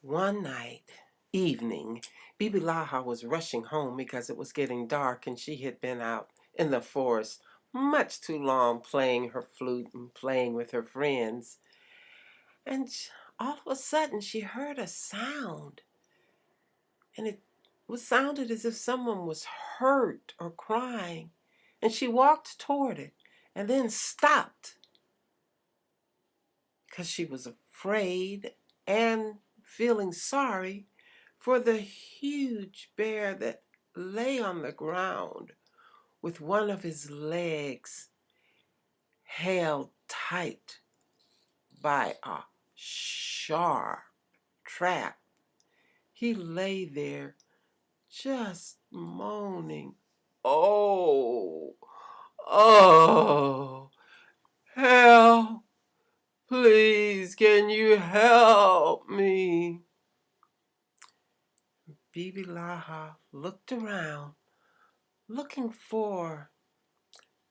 One evening, Biibiilaha was rushing home because it was getting dark and she had been out in the forest much too long playing her flute and playing with her friends. And all of a sudden she heard a sound, and it was sounded as if someone was hurt or crying. And she walked toward it and then stopped because she was afraid and feeling sorry for the huge bear that lay on the ground with one of his legs held tight by a sharp trap. He lay there just moaning, "Oh, oh, help! Please, can you help me?" Biibiilaha looked around, looking for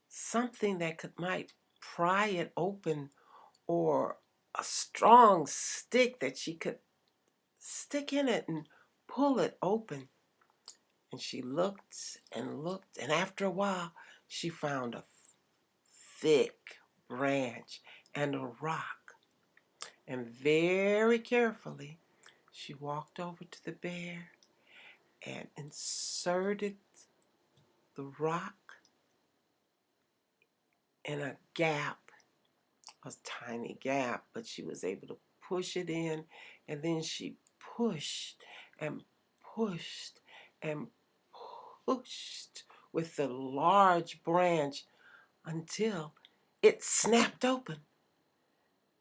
something that might pry it open, or a strong stick that she could stick in it and pull it open. And she looked and looked, and after a while she found a thick branch and a rock. And very carefully she walked over to the bear and inserted the rock in a gap, a tiny gap, but she was able to push it in, and then she pushed and pushed and pushed with the large branch until it snapped open.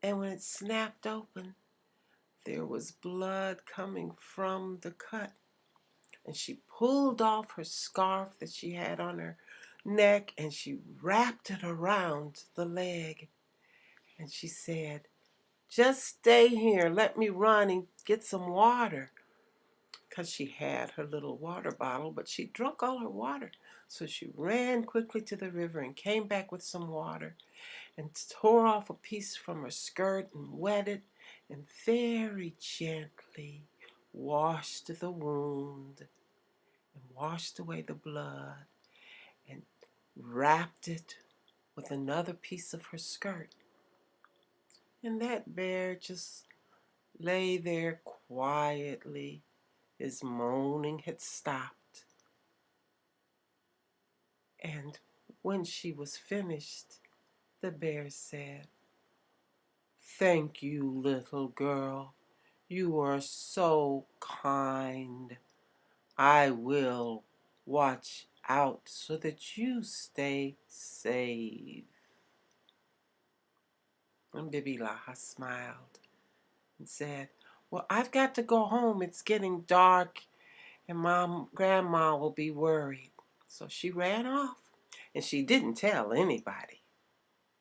And when it snapped open, there was blood coming from the cut. And she pulled off her scarf that she had on her neck and she wrapped it around the leg. And she said, "Just stay here. Let me run and get some water." Because she had her little water bottle, but she drunk all her water. So she ran quickly to the river and came back with some water and tore off a piece from her skirt and wet it and very gently washed the wound and washed away the blood and wrapped it with another piece of her skirt. And that bear just lay there quietly. His moaning had stopped. And when she was finished, the bear said, "Thank you, little girl. You are so kind. I will watch out so that you stay safe." And Biibiilaha smiled and said, "Well, I've got to go home. It's getting dark and grandma will be worried." So she ran off, and she didn't tell anybody.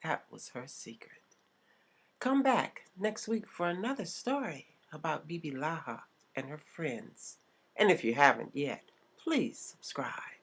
That was her secret. Come back next week for another story about Biibiilaha and her friends. And if you haven't yet, please subscribe.